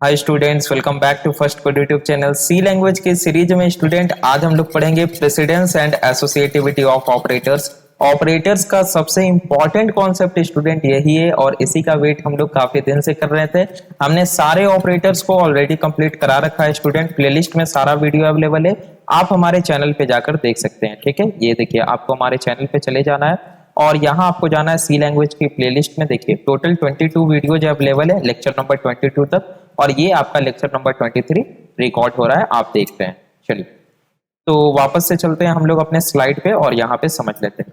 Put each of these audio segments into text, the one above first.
Hi students, welcome back to First Code YouTube channel. C language के series में student आज हम लोग पढ़ेंगे precedence and associativity of operators. Operators का सबसे इंपॉर्टेंट कॉन्सेप्ट स्टूडेंट यही है और इसी का वेट हम लोग काफी दिन से कर रहे थे। हमने सारे ऑपरेटर्स को ऑलरेडी कंप्लीट करा रखा है स्टूडेंट। प्लेलिस्ट में सारा वीडियो अवेलेबल है, आप हमारे चैनल पे जाकर देख सकते हैं। ठीक है, ये देखिए आपको हमारे चैनल पे चले जाना है और यहाँ आपको जाना है सी लैंग्वेज की प्लेलिस्ट में। देखिए टोटल 22 वीडियोज अवेलेबल है लेक्चर नंबर 22 तक, और ये आपका लेक्चर नंबर 23 रिकॉर्ड हो रहा है, आप देख रहे हैं। चलिए तो वापस से चलते हैं हम लोग अपने स्लाइड पे और यहाँ पे समझ लेते हैं।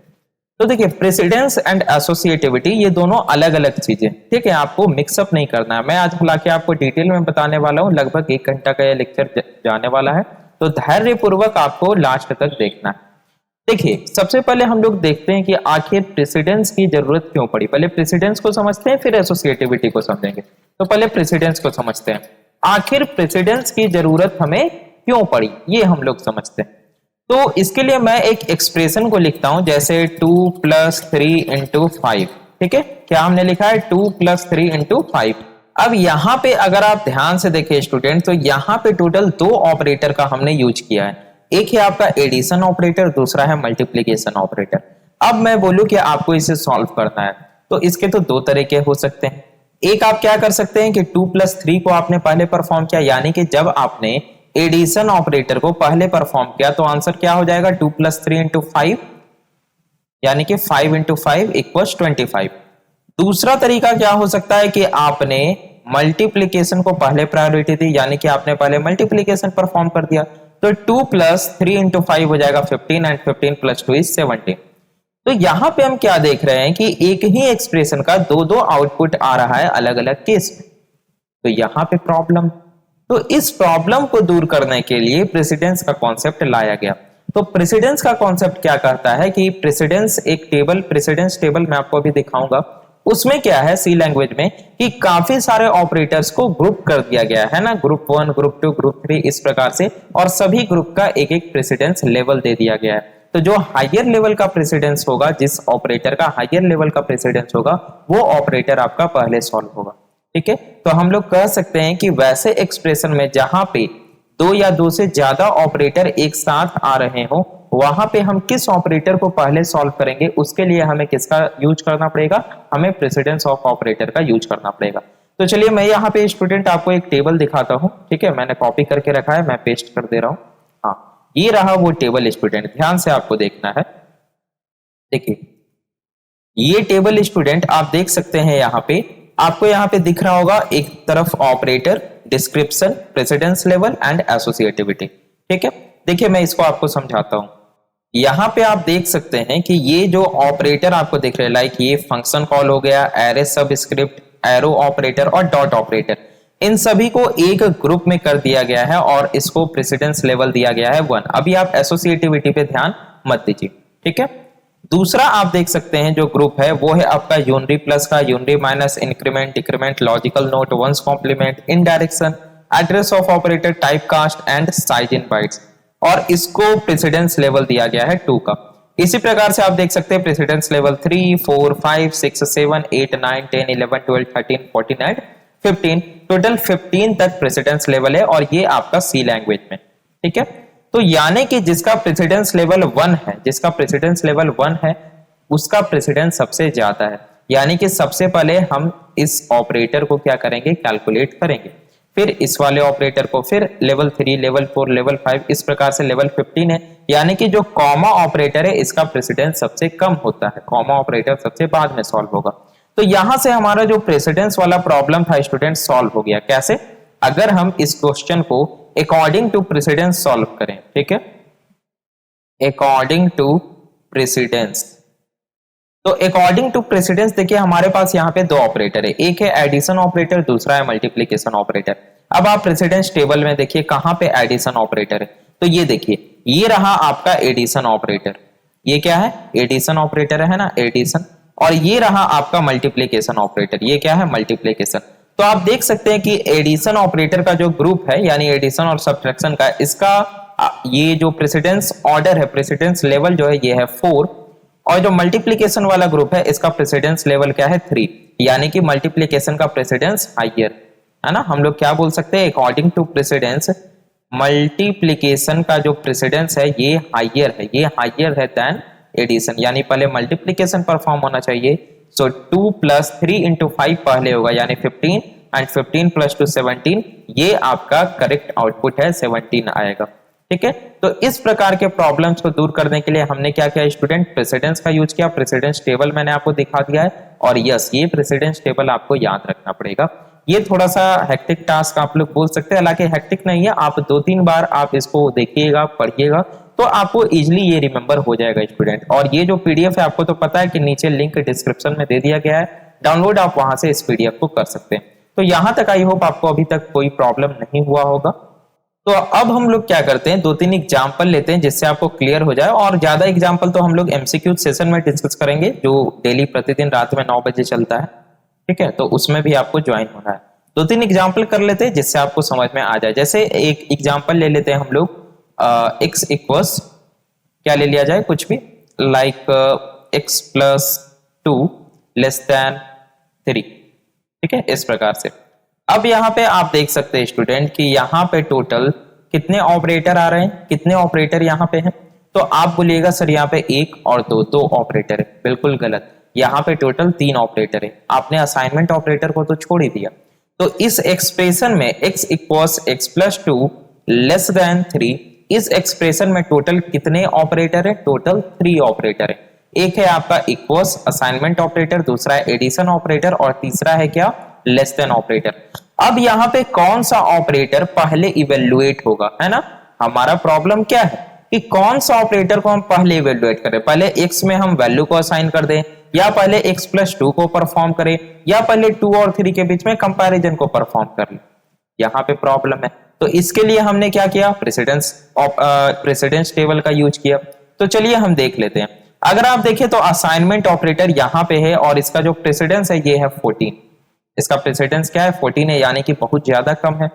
तो देखिए प्रेसिडेंस एंड एसोसिएटिविटी ये दोनों अलग अलग चीजें, ठीक है, आपको मिक्सअप नहीं करना है। मैं आज हालांकि आपको डिटेल में बताने वाला हूँ, लगभग 1 घंटा का यह लेक्चर जाने वाला है, तो धैर्यपूर्वक आपको लास्ट तक देखना है। देखिए सबसे पहले हम लोग देखते हैं कि आखिर प्रेसिडेंस की जरूरत क्यों पड़ी। पहले प्रेसिडेंस को समझते हैं फिर एसोसिएटिविटी को समझेंगे। तो पहले प्रेसिडेंस को समझते हैं, आखिर प्रेसिडेंस की जरूरत हमें क्यों पड़ी ये हम लोग समझते हैं। तो इसके लिए मैं एक एक्सप्रेशन को लिखता हूं, जैसे 2 + 3 × 5। ठीक है, क्या हमने लिखा है 2 + 3 × 5। अब यहां पे अगर आप ध्यान से देखें स्टूडेंट, तो यहां पे टोटल 2 ऑपरेटर का हमने यूज किया है। एक है आपका एडिशन ऑपरेटर, दूसरा है मल्टीप्लीकेशन ऑपरेटर। अब मैं बोलूं कि आपको इसे सॉल्व करना है तो इसके तो 2 तरीके हो सकते हैं। एक आप क्या कर सकते हैं कि 2 + 3 को आपने पहले परफॉर्म किया, यानी कि जब आपने एडिशन ऑपरेटर को पहले परफॉर्म किया तो आंसर क्या हो जाएगा 2 + 3 × 5, यानी कि 5 × 5 = 25। दूसरा तरीका क्या हो सकता है कि आपने मल्टीप्लीकेशन को पहले प्रायोरिटी दी, यानी कि आपने पहले मल्टीप्लीकेशन परफॉर्म कर दिया, तो 2 + 3 × 5 हो जाएगा 15 एंड 15 + 2 = 17। तो यहां पे हम क्या देख रहे हैं कि एक ही एक्सप्रेशन का 2 आउटपुट आ रहा है अलग अलग केस में। तो यहां पे प्रॉब्लम, तो इस प्रॉब्लम को दूर करने के लिए प्रेसिडेंस का कॉन्सेप्ट लाया गया। तो प्रेसिडेंस का कॉन्सेप्ट क्या कहता है कि प्रेसिडेंस एक टेबल, प्रेसिडेंस टेबल मैं आपको अभी दिखाऊंगा, उसमें क्या है सी लैंग्वेज में कि काफी सारे ऑपरेटर्स को ग्रुप कर दिया गया है ना, ग्रुप 1, ग्रुप 2, ग्रुप 3 इस प्रकार से, और सभी ग्रुप का एक एक प्रेसिडेंस लेवल दे दिया गया है। तो जो हायर लेवल का प्रेसिडेंस होगा, जिस ऑपरेटर का हायर लेवल का प्रेसिडेंस होगा, वो ऑपरेटर आपका पहले सॉल्व होगा। ठीक है, तो हम लोग कह सकते हैं कि वैसे एक्सप्रेशन में जहां पे 2 या 2 से ज्यादा ऑपरेटर एक साथ आ रहे हो, वहां पे हम किस ऑपरेटर को पहले सॉल्व करेंगे, उसके लिए हमें किसका यूज करना पड़ेगा, हमें प्रेसिडेंस ऑफ ऑपरेटर का यूज करना पड़ेगा। तो चलिए मैं यहाँ पे स्टूडेंट आपको एक टेबल दिखाता हूँ। ठीक है, मैंने कॉपी करके रखा है, मैं पेस्ट कर दे रहा हूँ। हाँ, ये रहा वो टेबल स्टूडेंट, ध्यान से आपको देखना है। देखिए ये टेबल स्टूडेंट आप देख सकते हैं, यहाँ पे आपको यहाँ पे दिख रहा होगा एक तरफ operator, description, precedence level and associativity. ठीक है, देखिए मैं इसको आपको समझाता हूं। यहां पे आप देख सकते हैं कि ये जो ऑपरेटर आपको दिख रहे हैं, लाइक ये फंक्शन कॉल हो गया, एरे सबस्क्रिप्ट, एरो ऑपरेटर और डॉट ऑपरेटर, इन सभी को एक ग्रुप में कर दिया गया है और इसको प्रेसिडेंस लेवल दिया गया है 1। अभी आप एसोसिएटिविटी पे ध्यान मत दीजिए। ठीक है, दूसरा आप देख सकते हैं जो ग्रुप है वो है आपका यूनरी प्लस का, unary minus, increment, decrement, logical not, one's complement, indirection, address of operator, type cast and size in bytes, और इसको प्रेसिडेंस लेवल दिया गया है 2 का। इसी प्रकार से आप देख सकते हैं प्रेसिडेंस लेवल 3, 4, 5, 6, 7, 8, 9, 10, 11, 12, 13, 14 एंड 15, टोटल 15 तक प्रेसिडेंस लेवल है, और ये आपका सी लैंग्वेज में। ठीक है, तो यानी कि जिसका प्रेसिडेंस लेवल 1 है, जिसका प्रेसिडेंस लेवल 1 है, उसका प्रेसिडेंस सबसे ज्यादा है। यानी कि सबसे पहले हम इस ऑपरेटर को क्या करेंगे, कैलकुलेट करेंगे, फिर इस वाले ऑपरेटर को, फिर लेवल 3, लेवल 4, लेवल 5, इस प्रकार से लेवल 15 है। यानी कि जो कॉमा ऑपरेटर है इसका प्रेसिडेंस सबसे कम होता है, कॉमा ऑपरेटर सबसे बाद में सॉल्व होगा। तो यहां से हमारा जो प्रेसिडेंस वाला प्रॉब्लम था स्टूडेंट सॉल्व हो गया। कैसे? अगर हम इस क्वेश्चन को अकॉर्डिंग टू प्रेसिडेंस सॉल्व करें। ठीक है, अकॉर्डिंग टू प्रेसिडेंस, तो अकॉर्डिंग टू प्रेसिडेंस देखिए हमारे पास यहाँ पे 2 ऑपरेटर है, एक है एडिशन ऑपरेटर, दूसरा है मल्टीप्लीकेशन ऑपरेटर। अब आप प्रेसिडेंस टेबल में देखिए कहां पे एडिशन ऑपरेटर है, तो ये देखिए ये रहा आपका एडिशन ऑपरेटर, ये क्या है, एडिशन ऑपरेटर है ना, एडिशन, और ये रहा आपका मल्टीप्लीकेशन ऑपरेटर, ये क्या है, मल्टीप्लीकेशन। तो आप देख सकते हैं कि एडिशन ऑपरेटर का जो ग्रुप है, यानी एडिशन और सब्ट्रैक्शन का, इसका ये जो प्रेसिडेंस ऑर्डर है, प्रेसिडेंस लेवल जो है ये है 4, और जो मल्टीप्लीकेशन वाला ग्रुप है इसका प्रेसिडेंस लेवल क्या है 3, यानी कि मल्टीप्लीकेशन का प्रेसिडेंस हायर। है ना। हम लोग क्या बोल सकते हैं, अकॉर्डिंग टू प्रेसिडेंस मल्टीप्लीकेशन का जो प्रेसिडेंस है ये हाइयर है देन एडिशन, यानी पहले मल्टीप्लीकेशन परफॉर्म होना चाहिए। सो 2 + 3 × 5 पहले होगा यानी 15 एंड 15 + 2 17, ये आपका करेक्ट आउटपुट है, 17 आएगा। ठीक है, तो इस प्रकार के प्रॉब्लम्स को दूर करने के लिए हमने क्या किया स्टूडेंट, प्रेसिडेंस का यूज किया। प्रेसिडेंस टेबल मैंने आपको दिखा दिया है, और यस ये प्रेसिडेंस टेबल आपको याद रखना पड़ेगा। ये थोड़ा सा हेक्टिक टास्क आप लोग बोल सकते हैं, हालांकि हेक्टिक नहीं है, आप 2-3 बार आप इसको देखिएगा, पढ़िएगा, तो आपको इजिली ये रिमेंबर हो जाएगा स्टूडेंट। और ये जो पीडीएफ है आपको तो पता है कि नीचे लिंक डिस्क्रिप्शन में दे दिया गया है, डाउनलोड आप वहां से इस पीडीएफ को कर सकते हैं। तो यहां तक आई होप आपको अभी तक कोई प्रॉब्लम नहीं हुआ होगा। तो अब हम लोग क्या करते हैं, 2-3 एग्जाम्पल लेते हैं जिससे आपको क्लियर हो जाए, और ज्यादा एग्जाम्पल तो हम लोग एमसीक्यू सेशन में डिस्कस करेंगे जो डेली प्रतिदिन रात में 9 बजे चलता है। ठीक है, तो उसमें भी आपको ज्वाइन होना है। 2-3 एग्जाम्पल कर लेते हैं जिससे आपको समझ में आ जाए। जैसे एक एग्जाम्पल ले लेते हैं हम लोग, x इक्वल्स क्या ले लिया जाए, कुछ भी, लाइक x + 2 < 3। ठीक है, इस प्रकार से। अब यहाँ पे आप देख सकते हैं स्टूडेंट कि यहाँ पे टोटल कितने ऑपरेटर आ रहे हैं, कितने ऑपरेटर यहाँ पे हैं। तो आप बोलिएगा सर यहाँ पे 1 और 2 ऑपरेटर है, बिल्कुल गलत। यहाँ पे टोटल 3 ऑपरेटर है, आपने असाइनमेंट ऑपरेटर को तो छोड़ ही दिया। तो इस एक्सप्रेशन में x इक्वल्स x + 2 < 3, इस एक्सप्रेशन में टोटल कितने ऑपरेटर है, टोटल 3 ऑपरेटर है। एक है आपका इक्वल्स असाइनमेंट ऑपरेटर, दूसरा है एडिशन ऑपरेटर, और तीसरा है क्या, लेस देन ऑपरेटर। अब यहाँ पे कौन सा ऑपरेटर पहले इवेल्युएट होगा, है ना। हमारा प्रॉब्लम क्या है कि कौन सा ऑपरेटर को हम पहले इवेल्युएट करें, पहले x में हम वैल्यू को असाइन कर दें, या पहले x + 2 को परफॉर्म करें, या पहले 2 और 3 के बीच में कंपैरिजन को परफॉर्म कर लें। यहाँ पे प्रॉब्लम है, तो इसके लिए हमने क्या किया, प्रेसिडेंस टेबल का यूज किया। तो चलिए हम देख लेते हैं। अगर आप देखें तो असाइनमेंट ऑपरेटर यहाँ पे है, और इसका जो प्रेसिडेंस है ये है 14। इसका प्रेसिडेंस क्या है, 14 है, यानी कि बहुत ज्यादा कम है।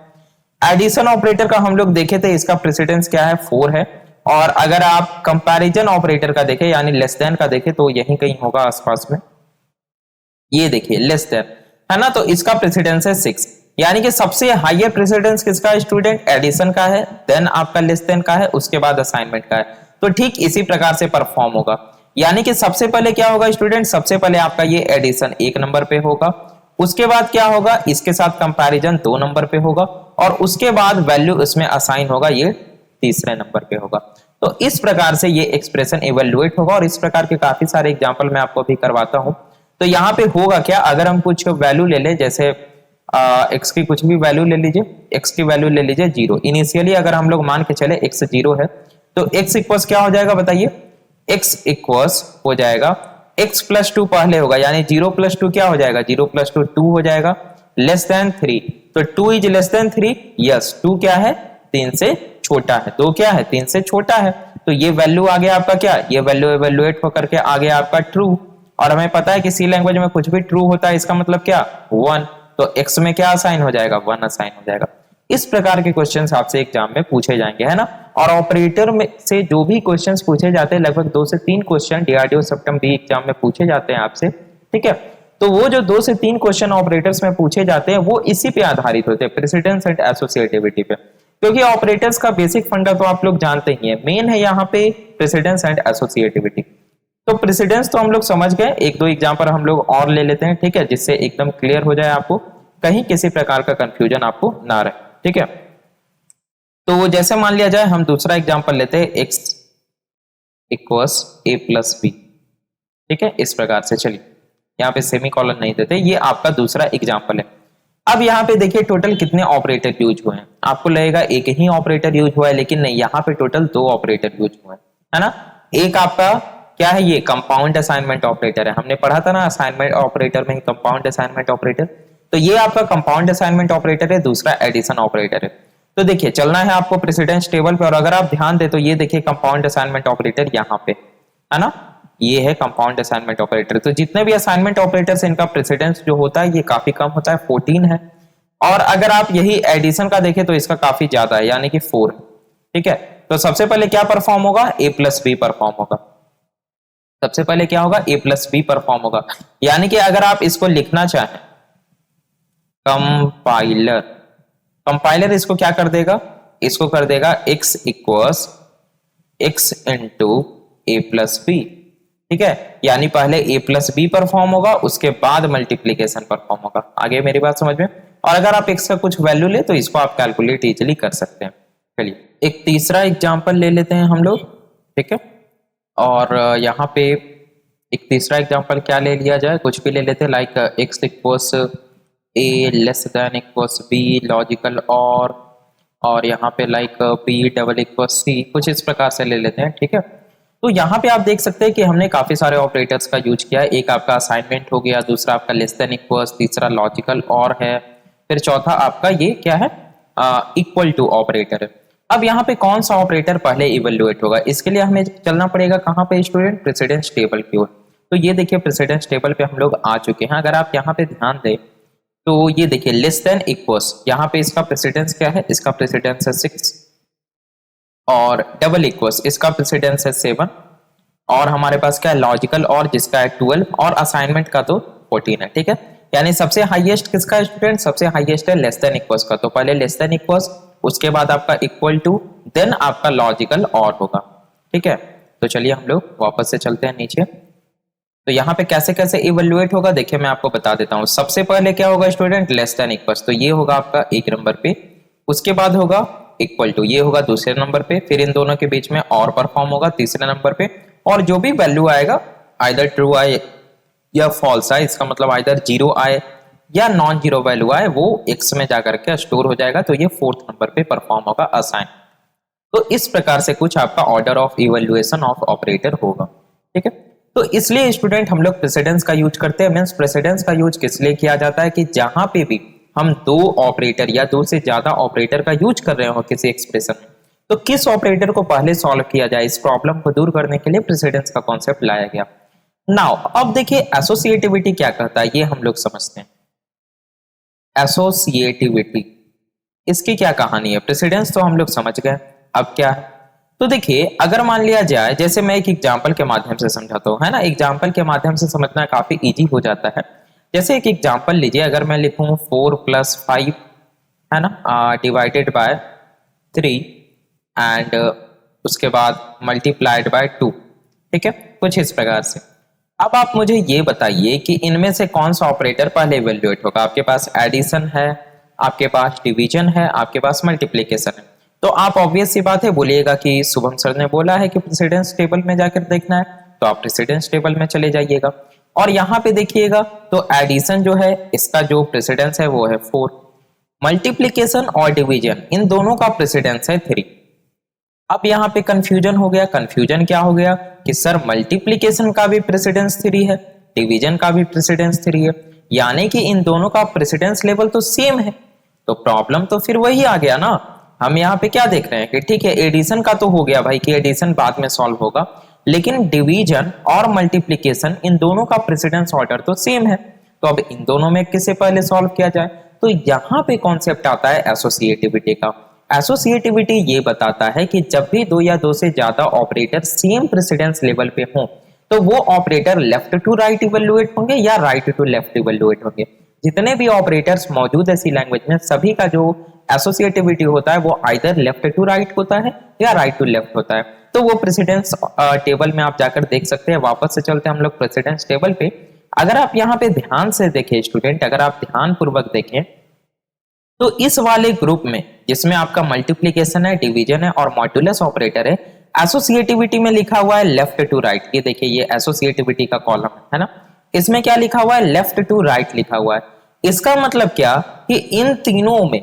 एडिशन ऑपरेटर का हम लोग देखे थे, इसका प्रेसिडेंस क्या है, 4 है। और अगर आप कंपैरिजन ऑपरेटर का देखें यानी लेस देन का देखें तो यहीं कहीं होगा आसपास में, ये देखिए लेस देन, है ना। तो इसका प्रेसिडेंस है 6, यानी कि सबसे हाईएस्ट प्रेसिडेंस किसका है स्टूडेंट, एडिशन का है, देन आपका लेस देन का है, उसके बाद असाइनमेंट का है। तो ठीक इसी प्रकार से परफॉर्म होगा, यानी कि सबसे पहले क्या होगा स्टूडेंट, सबसे पहले आपका ये एडिशन 1 नंबर पे होगा, उसके बाद क्या होगा, इसके साथ कंपैरिजन 2 नंबर पे होगा, और उसके बाद वैल्यू इसमें असाइन होगा, ये तीसरे नंबर पे होगा। तो इस प्रकार से ये एक्सप्रेशन इवेल्युएट होगा, और इस प्रकार के काफी सारे एग्जांपल मैं आपको अभी करवाता हूं। तो यहाँ पे होगा क्या, अगर हम कुछ वैल्यू ले ले, जैसे x की कुछ भी वैल्यू ले लीजिए, x की वैल्यू ले लीजिए 0। इनिशियली अगर हम लोग मान के चले x 0 है, तो x इक्वल्स क्या हो जाएगा बताइए, x इक्वल्स हो जाएगा x + 2 पहले होगा, यानी 0 + 2 क्या हो जाएगा, 0 + 2 2 हो जाएगा, लेस देन 3। तो 2 इज लेस देन 3, यस 2 क्या है, 3 से छोटा है, 2 क्या है, 3 से छोटा है। तो ये वैल्यू आ गया आपका क्या, ये वैल्यू इवेल्युएट होकर के आ गया आपका ट्रू। और हमें पता है कि सी लैंग्वेज में कुछ भी ट्रू होता है इसका मतलब क्या, 1। तो x में क्या असाइन हो जाएगा, 1 असाइन हो जाएगा। इस प्रकार के क्वेश्चंस आपसे एग्जाम में पूछे जाएंगे, है ना। और ऑपरेटर में से जो भी क्वेश्चंस पूछे जाते हैं, लगभग 2 से 3 question DRDO CEPTAM B exam में पूछे जाते हैं आपसे, ठीक है। तो वो जो 2 से 3 क्वेश्चन ऑपरेटर्स में पूछे जाते हैं वो इसी पे आधारित होते हैं, प्रेसिडेंस एंड एसोसिएटिविटी पे। क्योंकि ऑपरेटर्स का बेसिक फंडा तो आप लोग जानते ही है, मेन है यहाँ पे प्रेसिडेंस एंड एसोसिएटिविटी। तो प्रेसिडेंस तो हम लोग समझ गए, 1-2 एग्जाम्पल हम लोग और ले लेते हैं, ठीक है, जिससे एकदम क्लियर हो जाए आपको, कहीं किसी प्रकार का कंफ्यूजन आपको ना रहे, ठीक है। तो जैसे मान लिया जाए हम दूसरा एग्जाम्पल लेते हैं, x इक्वल्स a + b, ठीक है, इस प्रकार से। चलिए यहाँ पे सेमीकोलन नहीं देते, ये आपका दूसरा एग्जाम्पल है। अब यहाँ पे देखिए टोटल कितने ऑपरेटर यूज हुए हैं, आपको लगेगा एक ही ऑपरेटर यूज हुआ है, लेकिन नहीं, यहाँ पे टोटल 2 ऑपरेटर यूज हुए हैं, है ना। एक आपका क्या है, ये कंपाउंड असाइनमेंट ऑपरेटर है, हमने पढ़ा था ना असाइनमेंट ऑपरेटर में कंपाउंड असाइनमेंट ऑपरेटर। तो ये आपका कंपाउंड असाइनमेंट ऑपरेटर है, दूसरा एडिशन ऑपरेटर है। तो देखिए चलना है आपको प्रेसिडेंस टेबल पे, और अगर आप ध्यान दे तो ये देखिए कंपाउंड असाइनमेंट ऑपरेटर यहाँ पे, है ना, ये है कंपाउंड असाइनमेंट ऑपरेटर। तो जितने भी असाइनमेंट ऑपरेटर्स इनका प्रेसिडेंस जो होता है ये काफी कम होता है, 14 है। और अगर आप यही एडिशन का देखें तो इसका काफी ज्यादा है, यानी कि 4 है, ठीक है। तो सबसे पहले क्या परफॉर्म होगा, a + b परफॉर्म होगा। सबसे पहले क्या होगा, a + b परफॉर्म होगा, यानी कि अगर आप इसको लिखना चाहें कंपाइलर, कंपाइलर इसको क्या कर देगा, इसको कर देगा x इक्वल्स x इंटू ए प्लस बी, ठीक है। यानी पहले a प्लस बी परफॉर्म होगा, उसके बाद मल्टीप्लीकेशन परफॉर्म होगा। आगे मेरी बात समझ में। और अगर आप x का कुछ वैल्यू ले तो इसको आप कैलकुलेट इजिली कर सकते हैं। चलिए एक तीसरा एग्जांपल ले लेते हैं हम लोग, ठीक है। और यहाँ पे एक तीसरा एग्जांपल क्या ले लिया जाए, कुछ भी ले लेते हैं, like x equals a less than equals b logical और यहाँ पे like b double equals c, कुछ इस प्रकार से ले लेते हैं, ठीक है। तो यहाँ पे आप देख सकते हैं कि हमने काफी सारे ऑपरेटर्स का यूज किया है। एक आपका असाइनमेंट हो गया, दूसरा आपका लेस देन इक्वल्स, तीसरा लॉजिकल और है, फिर चौथा आपका ये क्या है, इक्वल टू ऑपरेटर है। अब यहाँ पे कौन सा ऑपरेटर पहले इवेल्युएट होगा, इसके लिए हमें चलना पड़ेगा कहाँ पे स्टूडेंट, प्रेसिडेंस टेबल की ओर। तो ये देखिए प्रेसिडेंस टेबल पे हम लोग आ चुके हैं। अगर आप यहाँ पे ध्यान दें तो ये देखिए लेस देन इक्वल्स, यहाँ पे इसका प्रेसिडेंस क्या है, इसका प्रेसिडेंस है 6, और डबल इक्वल्स इसका प्रेसिडेंस है 7, और हमारे पास क्या है लॉजिकल और जिसका है 12, और असाइनमेंट का तो 14 है, ठीक है। यानी सबसे हाईएस्ट किसका स्टूडेंट, सबसे हाईएस्ट है लेस देन इक्वल्स का। तो पहले लेस देन इक्वल्स, उसके बाद आपका इक्वल टू, देन आपका लॉजिकल और होगा, ठीक है। तो चलिए हम लोग वापस से चलते हैं नीचे। तो यहाँ पे कैसे कैसे इवेल्युएट होगा देखिए मैं आपको बता देता हूँ। सबसे पहले क्या होगा स्टूडेंट, लेस देन इक्वल्स, तो ये होगा आपका एक नंबर पे, उसके बाद होगा इक्वल टू, ये होगा दूसरे नंबर पे, फिर इन दोनों के बीच में और परफॉर्म होगा तीसरे नंबर पे, और जो भी वैल्यू आएगा आइदर ट्रू आए या फॉल्स आए, इसका मतलब आइदर जीरो आए या नॉन जीरो वैल्यू आए, वो एक्स में जाकर के स्टोर हो जाएगा, तो ये फोर्थ नंबर पे परफॉर्म होगा असाइन। तो इस प्रकार से कुछ आपका order of evaluation of operator होगा, ठीक है। तो इसलिए स्टूडेंट हम लोग प्रेसिडेंस का यूज करते हैं। मींस प्रेसिडेंस का यूज किस लिए किया जाता है कि जहां पे भी हम दो ऑपरेटर या दो से ज्यादा ऑपरेटर का यूज कर रहे हो किसी एक्सप्रेशन में, तो किस ऑपरेटर को पहले सॉल्व किया जाए, इस प्रॉब्लम को दूर करने के लिए प्रेसिडेंस का कॉन्सेप्ट लाया गया। नाउ अब देखिए एसोसिएटिविटी क्या कहता है, ये हम लोग समझते हैं। एसोसिएटिविटी इसकी क्या कहानी है, प्रेसिडेंस तो हम लोग समझ गए, अब क्या है। तो देखिए अगर मान लिया जाए, जैसे मैं एक एग्जांपल के माध्यम से समझाता हूँ, है ना, एग्जांपल के माध्यम से समझना काफी इजी हो जाता है। जैसे एक एग्जांपल लीजिए, अगर मैं लिखूं 4 + 5 है ना डिवाइडेड बाय 3 एंड उसके बाद मल्टीप्लाइड बाय 2, ठीक है, कुछ इस प्रकार से। अब आप मुझे ये बताइए कि इनमें से कौन सा ऑपरेटर पहले इवैल्यूएट होगा। आपके पास एडिशन है, आपके पास डिवीजन है, आपके पास मल्टीप्लिकेशन है। तो आप ऑब्वियस सी बात है बोलिएगा कि शुभम सर ने बोला है कि प्रेसिडेंस टेबल में जाकर देखना है, तो आप प्रेसिडेंस टेबल में चले जाइएगा और यहाँ पे देखिएगा तो एडिशन जो है इसका जो प्रेसिडेंस है वो है 4, मल्टीप्लिकेशन और डिवीजन इन दोनों का प्रेसिडेंस है 3। अब यहाँ पे कंफ्यूजन हो गया, कंफ्यूजन क्या हो गया कि सर मल्टीप्लिकेशन का भी प्रेसिडेंस 3 है, डिवीजन का भी प्रेसिडेंस 3 है, यानी कि इन दोनों का प्रेसिडेंस लेवल तो सेम है। तो प्रॉब्लम तो फिर वही आ गया ना, हम यहाँ पे क्या देख रहे हैं कि ठीक है एडिशन का तो हो गया भाई कि एडिशन बाद में सॉल्व होगा, लेकिन डिवीजन और मल्टीप्लिकेशन इन दोनों का प्रेसिडेंस ऑर्डर तो सेम है। तो अब इन दोनों में किसे पहले सॉल्व किया जाए, तो यहाँ पे कॉन्सेप्ट आता है एसोसिएटिविटी का। एसोसिएटिविटी ये बताता है कि जब भी दो या दो से ज्यादा ऑपरेटर सेम प्रेसिडेंस लेवल पे हों तो वो operator left to right evaluate होंगे या राइट टू लेफ्ट इवैल्यूएट होंगे। जितने भी ऑपरेटर्स मौजूद है सी लैंग्वेज में सभी का जो एसोसिएटिविटी होता है वो आइदर लेफ्ट टू राइट होता है या राइट टू लेफ्ट होता है। तो वो प्रेसिडेंस टेबल में आप जाकर देख सकते हैं। वापस से चलते हैं हम लोग प्रेसिडेंस टेबल पे। अगर आप यहाँ पे ध्यान से देखें स्टूडेंट, अगर आप ध्यान पूर्वक देखें तो इस वाले ग्रुप में जिसमें आपका मल्टीप्लिकेशन है, डिवीजन है और मॉड्यूलस ऑपरेटर है, एसोसिएटिविटी में लिखा हुआ है लेफ्ट टू राइट। ये देखिए ये एसोसिएटिविटी का कॉलम है ना, इसमें क्या लिखा हुआ है लेफ्ट टू राइट लिखा हुआ है। इसका मतलब क्या कि इन तीनों में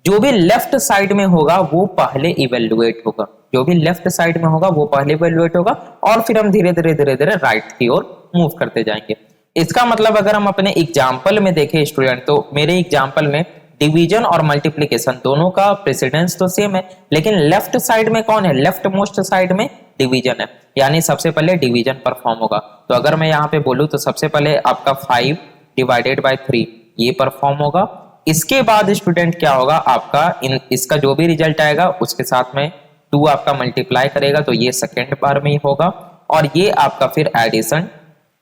जो भी लेफ्ट साइड में होगा वो पहले इवेल्युएट होगा, जो भी लेफ्ट साइड में होगा वो पहले इवेल्युएट होगा और फिर हम धीरे धीरे धीरे धीरे राइट की ओर मूव करते जाएंगे। इसका मतलब अगर हम अपने एग्जाम्पल में देखें स्टूडेंट, तो मेरे एग्जाम्पल में डिवीजन और मल्टीप्लिकेशन दोनों का प्रेसिडेंस तो सेम है, लेकिन लेफ्ट साइड में कौन है, लेफ्ट मोस्ट साइड में डिवीजन है, यानी सबसे पहले डिवीजन परफॉर्म होगा। तो अगर मैं यहाँ पे बोलूँ तो सबसे पहले आपका 5 डिवाइडेड बाय 3 ये परफॉर्म होगा। इसके बाद स्टूडेंट क्या होगा आपका इसका जो भी रिजल्ट आएगा उसके साथ में 2 आपका मल्टीप्लाई करेगा तो ये सेकेंड बार में ही होगा और ये आपका फिर एडिशन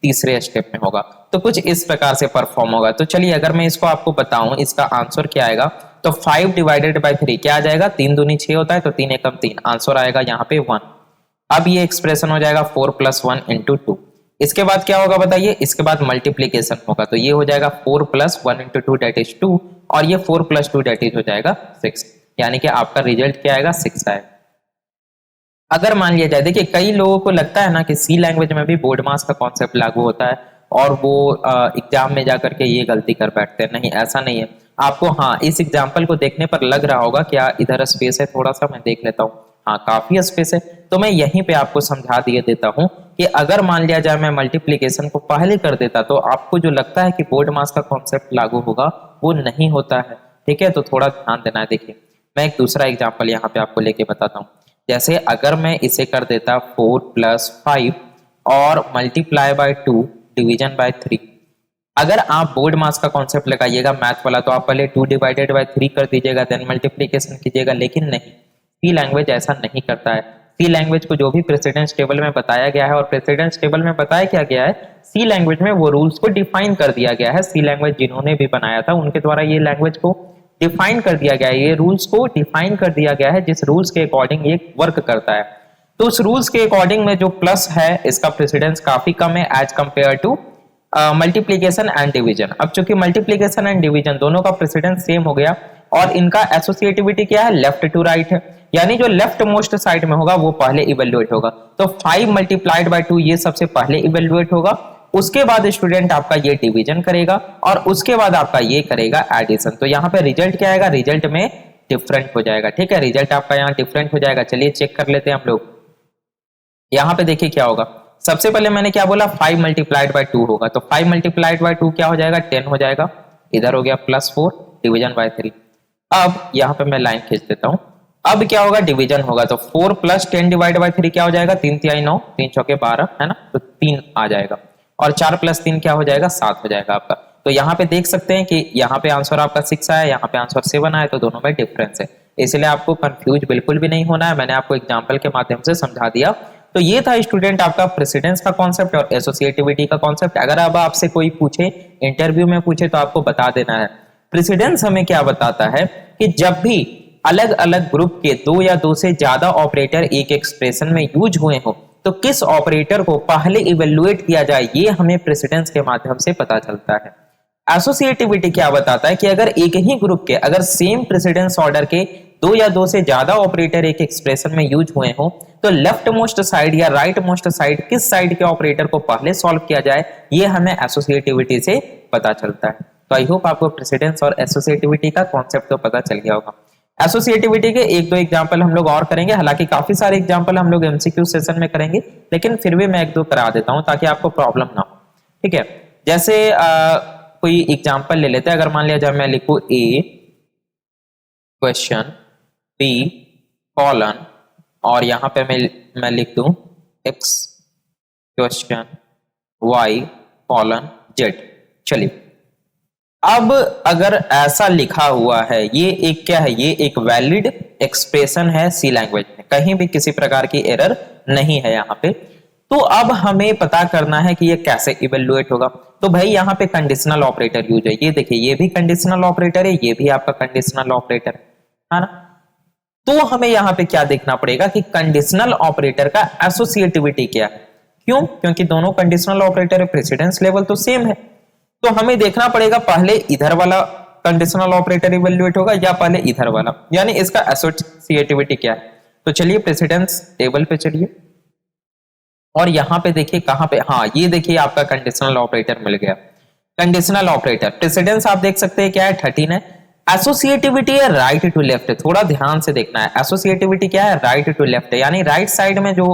तीसरे स्टेप में होगा। तो कुछ इस प्रकार से परफॉर्म होगा। तो चलिए अगर मैं इसको आपको बताऊं, इसका आंसर क्या आएगा, तो 5 डिवाइडेड बाई 3 क्या आ जाएगा, 3 दूनी 6 होता है, तो 3 एकम 3, आंसर आएगा यहाँ पे 1। अब ये एक्सप्रेशन हो जाएगा 4 + 1 × 2। इसके बाद क्या होगा बताइए, इसके बाद मल्टीप्लीकेशन होगा, तो ये हो जाएगा 4 + 1 × 2 दैट इज 2, और ये 4 + 2 दैट इज हो जाएगा 6, यानी कि आपका रिजल्ट क्या आएगा, 6 आएगा। अगर मान लिया जाए, देखिए कई लोगों को लगता है ना कि सी लैंग्वेज में भी बोर्ड मास का कॉन्सेप्ट लागू होता है और वो एग्जाम में जाकर के ये गलती कर बैठते हैं। नहीं, ऐसा नहीं है। आपको हाँ इस एग्जाम्पल को देखने पर लग रहा होगा कि इधर स्पेस है, थोड़ा सा मैं देख लेता हूँ, हाँ काफी स्पेस है। तो मैं यहीं पे आपको समझा दिए देता हूँ कि अगर मान लिया जाए मैं मल्टीप्लीकेशन को पहले कर देता तो आपको जो लगता है कि बोर्ड मास का कॉन्सेप्ट लागू होगा वो नहीं होता है। ठीक है, तो थोड़ा ध्यान देना है। देखिए मैं एक दूसरा एग्जाम्पल यहाँ पे आपको लेके बताता हूँ। जैसे अगर मैं इसे कर देता 4 + 5 और मल्टीप्लाई बाय 2 डिवीजन बाय 3, अगर आप बोर्ड मास का कॉन्सेप्ट लगाइएगा मैथ वाला तो आप पहले 2 डिवाइडेड बाय 3 कर दीजिएगा, देन मल्टीप्लीकेशन कीजिएगा, लेकिन नहीं, सी लैंग्वेज ऐसा नहीं करता है। सी लैंग्वेज को जो भी प्रेसिडेंस टेबल में बताया गया है, और प्रेसिडेंस टेबल में बताया क्या गया है, सी लैंग्वेज में वो रूल्स को डिफाइन कर दिया गया है। सी लैंग्वेज जिन्होंने भी बनाया था उनके द्वारा ये लैंग्वेज को डिफाइन कर दिया गया है, ये रूल्स को डिफाइन कर दिया गया है, जिस रूल्स के अकॉर्डिंग ये वर्क करता है। तो उस रूल्स के अकॉर्डिंग में जो प्लस है इसका प्रेसिडेंस काफी कम है as compare to multiplication and division. अब चूंकि मल्टीप्लीकेशन एंड डिवीजन दोनों का प्रेसिडेंस सेम हो गया और इनका एसोसिएटिविटी क्या है, लेफ्ट टू राइट है, यानी जो लेफ्ट मोस्ट साइड में होगा वो पहले इवेल्युएट होगा। तो 5 × 2 ये सबसे पहले इवेल्युएट होगा, उसके बाद स्टूडेंट आपका ये डिवीजन करेगा और उसके बाद आपका ये करेगा एडिशन। तो यहाँ पे रिजल्ट क्या आएगा, रिजल्ट में डिफरेंट हो जाएगा। ठीक है, रिजल्ट आपका यहाँ डिफरेंट हो जाएगा। चलिए चेक कर लेते हैं हम लोग। यहाँ पे देखिए क्या होगा, सबसे पहले मैंने क्या बोला, 5 × 2 होगा, तो 5 × 2 क्या हो जाएगा, 10 हो जाएगा। इधर हो गया +4 डिवीजन बाय 3। अब यहाँ पे मैं लाइन खींच देता हूँ। अब क्या होगा, डिवीजन होगा, तो 4 + 10 / 3 क्या हो जाएगा, 3 × 3 = 9, 3 × 4 = 12 है ना, तो 3 आ जाएगा। और 4 + 3 क्या हो जाएगा, 7 हो जाएगा आपका। तो यहाँ पे देख सकते हैं कि यहाँ पे आंसर आपका 6 आया, यहाँ पे आंसर 7 आया, तो दोनों में डिफरेंस है। इसलिए आपको कंफ्यूज बिल्कुल भी नहीं होना है, मैंने आपको एग्जाम्पल के माध्यम से समझा दिया। तो ये था स्टूडेंट आपका प्रेसिडेंस का कॉन्सेप्ट और एसोसिएटिविटी का कॉन्सेप्ट। अगर अब आपसे कोई पूछे, इंटरव्यू में पूछे, तो आपको बता देना है। प्रेसिडेंस हमें क्या बताता है कि जब भी अलग अलग ग्रुप के 2 या 2 से ज्यादा ऑपरेटर एक एक्सप्रेशन में यूज हुए हो तो किस ऑपरेटर को पहले इवेल्युएट किया जाए, ये हमें प्रेसिडेंस के माध्यम से पता चलता है। एसोसिएटिविटी क्या बताता है कि अगर एक ही ग्रुप के, अगर सेम प्रेसिडेंस ऑर्डर के 2 या 2 से ज्यादा ऑपरेटर एक एक्सप्रेशन में यूज हुए हो तो लेफ्ट मोस्ट साइड या राइट मोस्ट साइड, किस साइड के ऑपरेटर को पहले सॉल्व किया जाए, ये हमें एसोसिएटिविटी से पता चलता है। तो आई होप आपको प्रेसिडेंस और एसोसिएटिविटी का कॉन्सेप्ट तो पता चल गया होगा। एसोसिएटिविटी के 1-2 एग्जांपल हम लोग और करेंगे, हालांकि काफी सारे एग्जांपल हम लोग एमसीक्यू सेशन में करेंगे, लेकिन फिर भी मैं 1-2 करा देता हूं ताकि आपको प्रॉब्लम ना हो। ठीक है, जैसे कोई एग्जांपल ले लेते हैं। अगर मान लिया जाए मैं लिखूं ए क्वेश्चन, बी कॉलन, और यहां पे मैं लिख दूं x question, y colon z. चलिए अब अगर ऐसा लिखा हुआ है, ये एक क्या है, ये एक वैलिड एक्सप्रेशन है सी लैंग्वेज में, कहीं भी किसी प्रकार की एरर नहीं है यहाँ पे। तो अब हमें पता करना है कि ये कैसे इवेल्युएट होगा। तो भाई यहाँ पे कंडीशनल ऑपरेटर यूज है, ये देखिए ये भी कंडीशनल ऑपरेटर है, ये भी आपका कंडीशनल ऑपरेटर है ना। तो हमें यहाँ पे क्या देखना पड़ेगा कि कंडीशनल ऑपरेटर का एसोसिएटिविटी क्या है। क्यों? क्योंकि दोनों कंडीशनल ऑपरेटर है, प्रेसिडेंस लेवल तो सेम है। तो हमें देखना पड़ेगा पहले इधर वाला कंडीशनल ऑपरेटर इवेल्युएट होगा या पहले इधर वाला, यानी इसका एसोसिएटिविटी क्या है। तो चलिए प्रेसिडेंस टेबल पे चलिए और यहां पे देखिए कहां पे, हाँ ये देखिए आपका कंडीशनल ऑपरेटर मिल गया। कंडीशनल ऑपरेटर प्रेसिडेंस आप देख सकते हैं क्या है, 13 है। एसोसिएटिविटी है राइट टू लेफ्ट, थोड़ा ध्यान से देखना है। एसोसिएटिविटी क्या है, राइट टू लेफ्ट, यानी राइट साइड में जो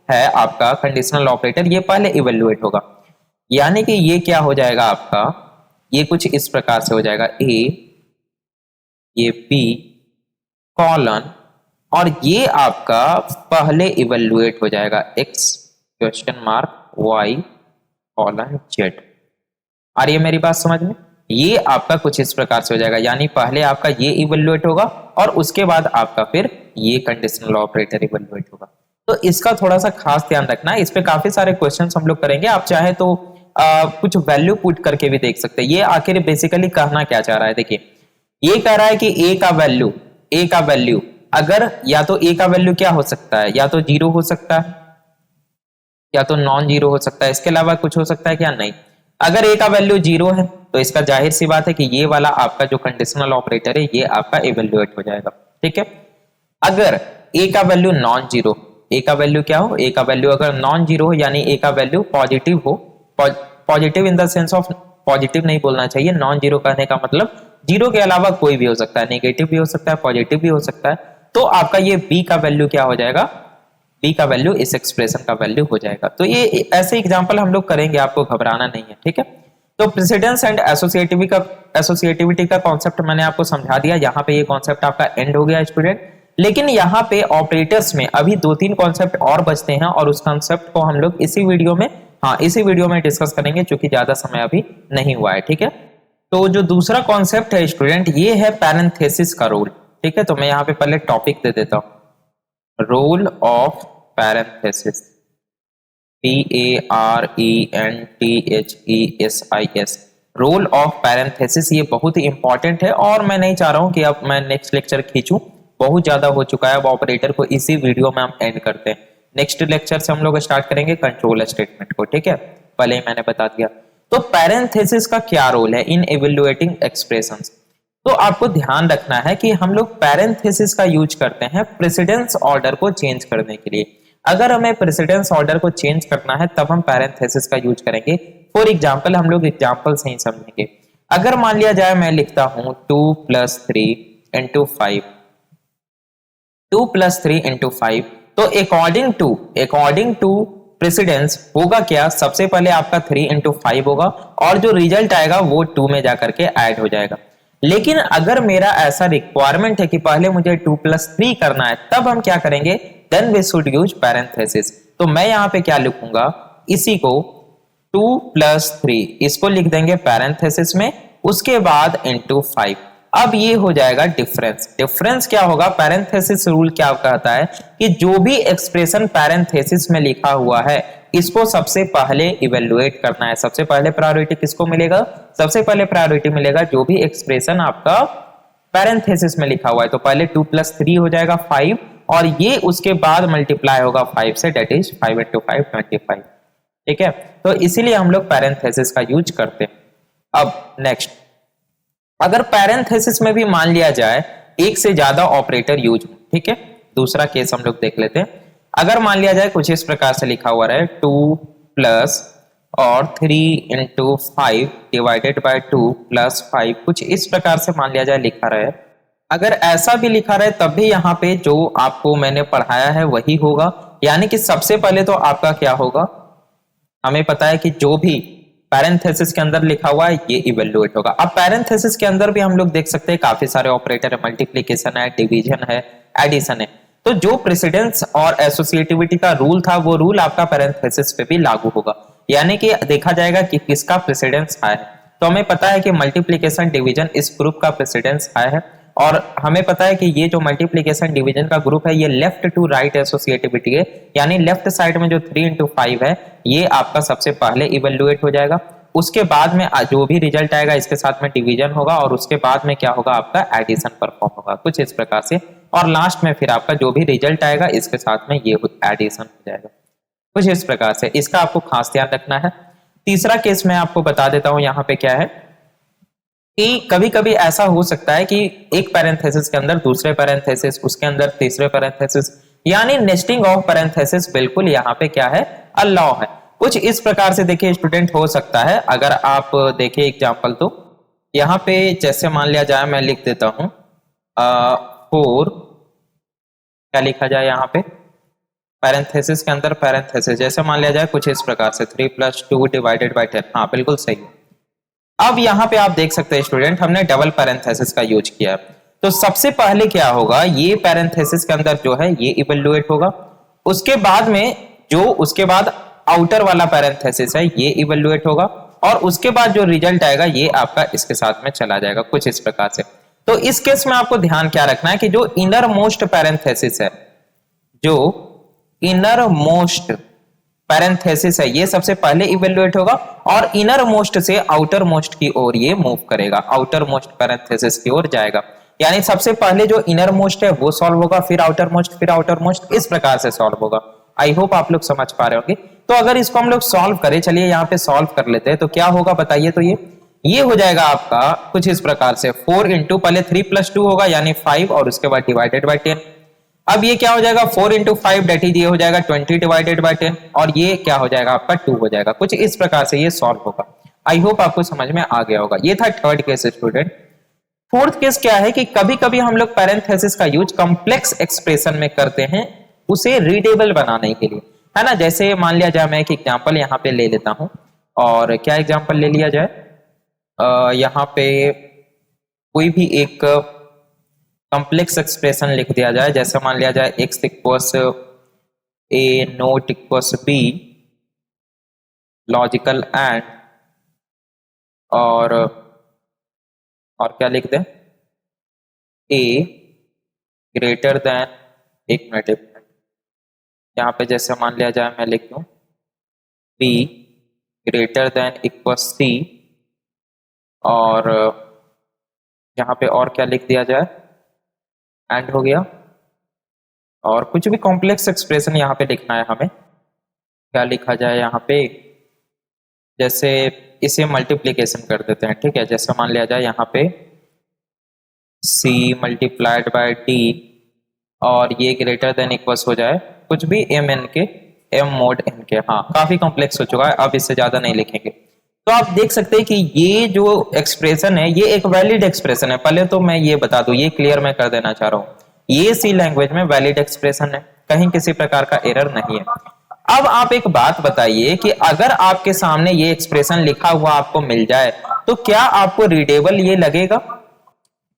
है आपका कंडीशनल ऑपरेटर ये पहले इवेल्युएट होगा, यानी कि ये क्या हो जाएगा आपका, ये कुछ इस प्रकार से हो जाएगा, ए, ये बी कॉलन, और ये आपका पहले इवेल्युएट हो जाएगा x question mark y colon z. आ रही है मेरी बात समझ में? ये आपका कुछ इस प्रकार से हो जाएगा, यानी पहले आपका ये इवेल्युएट होगा और उसके बाद आपका फिर ये कंडीशनल ऑपरेटर इवेल्युएट होगा। तो इसका थोड़ा सा खास ध्यान रखना है, इस पे काफी सारे क्वेश्चंस हम लोग करेंगे। आप चाहे तो कुछ वैल्यू पुट करके भी देख सकते हैं। ये आखिर बेसिकली कहना क्या चाह रहा है, देखिए ये कह रहा है कि ए का वैल्यू अगर या तो ए का वैल्यू क्या हो सकता है, या तो 0 हो सकता है या तो नॉन जीरो हो सकता है, इसके अलावा कुछ हो सकता है क्या, नहीं। अगर ए का वैल्यू 0 है तो इसका जाहिर सी बात है कि ये वाला आपका जो कंडीशनल ऑपरेटर है ये आपका इवेल्युएट हो जाएगा, ठीक है। अगर ए का वैल्यू नॉन जीरो, ए का वैल्यू क्या हो, ए का वैल्यू अगर नॉन जीरो हो यानी ए का वैल्यू पॉजिटिव हो, positive in the sense of positive नहीं बोलना चाहिए, नॉन जीरो कहने का मतलब जीरो के अलावा कोई भी हो सकता है, नेगेटिव भी हो सकता है, पॉजिटिव भी हो सकता है, तो आपका ये बी का वैल्यू क्या हो जाएगा, बी का वैल्यू इस एक्सप्रेशन का वैल्यू हो जाएगा। तो ये ऐसे एग्जांपल हम लोग करेंगे, आपको घबराना नहीं है, ठीक है। तो प्रेसिडेंस एंड एसोसिएटिविटी का कॉन्सेप्ट मैंने आपको समझा दिया, यहाँ पे ये कॉन्सेप्ट आपका एंड हो गया स्टूडेंट। लेकिन यहाँ पे ऑपरेटर्स में अभी 2-3 कॉन्सेप्ट और बचते हैं और उस कॉन्सेप्ट को हम लोग इसी वीडियो में डिस्कस करेंगे, क्योंकि ज्यादा समय अभी नहीं हुआ है, ठीक है। तो जो दूसरा कॉन्सेप्ट है स्टूडेंट, ये है पैरेंथेसिस का रोल, ठीक है। तो मैं यहाँ पे पहले टॉपिक दे देता हूँ, role of parenthesis, PARENTHESIS, role of parenthesis. ये बहुत ही इंपॉर्टेंट है और मैं नहीं चाह रहा हूं कि अब मैं नेक्स्ट लेक्चर खींचूं, बहुत ज्यादा हो चुका है। अब ऑपरेटर को इसी वीडियो में हम एंड करते हैं, नेक्स्ट लेक्चर से हम लोग स्टार्ट करेंगे कंट्रोल स्टेटमेंट को, ठीक है, पहले ही मैंने बता दिया। तो पैरेंथेसिस का क्या रोल है इन इवेल्युएटिंग एक्सप्रेशंस, तो आपको ध्यान रखना है कि हम लोग पैरेंथेसिस का यूज करते हैं प्रेसिडेंस ऑर्डर को चेंज करने के लिए। अगर हमें प्रेसिडेंस ऑर्डर को चेंज करना है तब हम पैरेंथेसिस का यूज करेंगे। फॉर एग्जांपल, हम लोग एग्जांपल से ही समझेंगे। अगर मान लिया जाए मैं लिखता हूं 2 + 3 × 5, 2 + 3 × 5, तो अकॉर्डिंग टू प्रेसिडेंस होगा क्या, सबसे पहले आपका 3 × 5 होगा और जो रिजल्ट आएगा वो 2 में जाकर के ऐड हो जाएगा। लेकिन अगर मेरा ऐसा रिक्वायरमेंट है कि पहले मुझे 2 + 3 करना है, तब हम क्या करेंगे, then we should use parenthesis. तो मैं यहाँ पे क्या लिखूंगा, इसी को 2 + 3 इसको लिख देंगे पैरेंथेसिस में, उसके बाद × 5। अब ये हो जाएगा डिफरेंस क्या होगा, पैरेंथेसिस रूल क्या कहता है कि जो भी एक्सप्रेशन पैरेंथेसिस में लिखा हुआ है इसको सबसे पहले इवेल्युएट करना है। सबसे पहले प्रायोरिटी किसको मिलेगा, सबसे पहले प्रायोरिटी मिलेगा जो भी एक्सप्रेशन आपका पैरेंथेसिस में लिखा हुआ है। तो पहले 2 + 3 हो जाएगा 5 और ये उसके बाद मल्टीप्लाई होगा 5 से, डेट इज 5 × 5 25, ठीक है। तो इसीलिए हम लोग पैरेंथेसिस का यूज करते हैं। अब नेक्स्ट, अगर पैरेंथेसिस में भी मान लिया जाए एक से ज्यादा ऑपरेटर यूज हो, ठीक है, दूसरा केस हम लोग देख लेते हैं। अगर मान लिया जाए कुछ इस प्रकार से लिखा हुआ है 2 + और 3 × 5 डिवाइडेड बाय 2 + 5, कुछ इस प्रकार से मान लिया जाए लिखा रहे। अगर ऐसा भी लिखा रहे तब भी यहाँ पे जो आपको मैंने पढ़ाया है वही होगा, यानी कि सबसे पहले तो आपका क्या होगा, हमें पता है कि जो भी पैरेंथेसिस के अंदर लिखा हुआ है ये इवेल्युएट होगा। अब पैरेंथेसिस के अंदर भी हम लोग देख सकते हैं काफी सारे ऑपरेटर है, मल्टीप्लिकेशन है, डिवीजन है, एडिशन है। तो जो प्रेसिडेंस और एसोसिएटिविटी का रूल था वो रूल आपका पैरेंथेसिस पे भी लागू होगा, यानी कि देखा जाएगा कि किसका प्रेसिडेंस हाई है। तो हमें पता है कि मल्टीप्लिकेशन डिवीजन इस ग्रुप का प्रेसिडेंस हाई है और हमें पता है कि ये जो मल्टीप्लिकेशन डिवीजन का ग्रुप है ये लेफ्ट टू राइट एसोसिएटिविटी है, यानी लेफ्ट साइड में जो 3 × 5 है ये आपका सबसे पहले इवेल्युएट हो जाएगा। उसके बाद में जो भी रिजल्ट आएगा इसके साथ में डिवीजन होगा और उसके बाद में क्या होगा, आपका एडिशन परफॉर्म होगा, कुछ इस प्रकार से। और लास्ट में फिर आपका जो भी रिजल्ट आएगा इसके साथ में ये एडिशन हो जाएगा, कुछ इस प्रकार से। इसका आपको खास ध्यान रखना है। तीसरा केस मैं आपको बता देता हूं, यहाँ पे क्या है कि कभी कभी ऐसा हो सकता है कि एक पैरेंथेसिस के अंदर दूसरे पैरेंथेसिस, उसके अंदर तीसरे पैरेंथेसिस, यानी नेस्टिंग ऑफ पैरेंथेसिस बिल्कुल यहाँ पे क्या है, अलाउ है। कुछ इस प्रकार से देखिए स्टूडेंट हो सकता है, अगर आप देखिए एग्जांपल, तो यहाँ पे जैसे मान लिया जाए मैं लिख देता हूं 4, क्या लिखा जाए यहाँ पे पैरेंथेसिस के अंदर पैरेंथेसिस, जैसे मान लिया जाए कुछ इस प्रकार से 3 + 2 डिवाइडेड बाय 10, हाँ बिल्कुल सही। अब यहाँ पे आप देख सकते हैं स्टूडेंट हमने डबल पैरेंथेसिस का यूज किया है। तो सबसे पहले क्या होगा, ये पैरेंथेसिस के अंदर जो है ये इवेल्युएट होगा, उसके बाद में उसके बाद आउटर वाला पैरेंथेसिस है ये इवेल्युएट होगा और उसके बाद जो रिजल्ट आएगा ये आपका इसके साथ में चला जाएगा, कुछ इस प्रकार से। तो इस केस में आपको ध्यान क्या रखना है कि जो इनर मोस्ट पैरेंथेसिस है, जो इनर मोस्ट पैरेंथेसिस है ये सबसे पहले इवेल्युएट होगा और इनर मोस्ट से आउटर मोस्ट की ओर ये मूव करेगा, आउटर मोस्ट पैरेंथेसिस की ओर जाएगा। यानी सबसे पहले जो इनर मोस्ट है वो सॉल्व होगा, फिर आउटर मोस्ट, फिर आउटर मोस्ट, इस प्रकार से सॉल्व होगा। आई होप आप लोग समझ पा रहे होंगे। तो अगर इसको हम लोग सॉल्व करें, चलिए यहाँ पे सॉल्व कर लेते हैं, तो क्या होगा बताइए। तो ये हो जाएगा आपका कुछ इस प्रकार से 4 इंटू पहले 3 + 2 होगा यानी 5 और उसके बाद डिवाइडेड बाय 10। अब ये क्या हो जाएगा 4 इंटू 5 डेट इज ये हो जाएगा 20 डिवाइडेड बाय 10 और ये क्या हो जाएगा आपका 2 हो जाएगा। कुछ इस प्रकार से ये सॉल्व होगा। आई होप आपको समझ में आ गया होगा। ये था third case student. Fourth case क्या है कि कभी कभी हम लोग पैरेंथेसिस का यूज कॉम्प्लेक्स एक्सप्रेशन में करते हैं उसे रीडेबल बनाने के लिए, है ना। जैसे मान लिया जाए मैं एक एग्जांपल यहाँ पे ले लेता हूं, और क्या एग्जांपल ले लिया जाए, यहाँ पे कोई भी एक कॉम्प्लेक्स एक्सप्रेशन लिख दिया जाए। जैसे मान लिया जाए x equals a note equals b logical and, और क्या लिख दें a ग्रेटर देन, एक मिनट यहाँ पे जैसे मान लिया जाए मैं लिख दूं b greater than equals c, और यहाँ पे और क्या लिख दिया जाए, एंड हो गया। और कुछ भी कॉम्प्लेक्स एक्सप्रेशन यहाँ पे लिखना है हमें, क्या लिखा जाए यहाँ पे, जैसे इसे मल्टीप्लीकेशन कर देते हैं, ठीक है। जैसे मान लिया जाए यहाँ पे c मल्टीप्लाइड बाय d और ये ग्रेटर देन इक्वल्स हो जाए कुछ भी m n के, m mod n के। हाँ काफी कॉम्प्लेक्स हो चुका है, अब इससे ज्यादा नहीं लिखेंगे। तो आप देख सकते हैं कि ये जो एक्सप्रेशन है ये एक वैलिड एक्सप्रेशन है। पहले तो मैं ये बता दूं, ये क्लियर मैं कर देना चाह रहा हूं, ये सी लैंग्वेज में वैलिड एक्सप्रेशन है, कहीं किसी प्रकार का एरर नहीं है। अब आप एक बात बताइए कि अगर आपके सामने ये एक्सप्रेशन लिखा हुआ आपको मिल जाए तो क्या आपको रीडेबल ये लगेगा?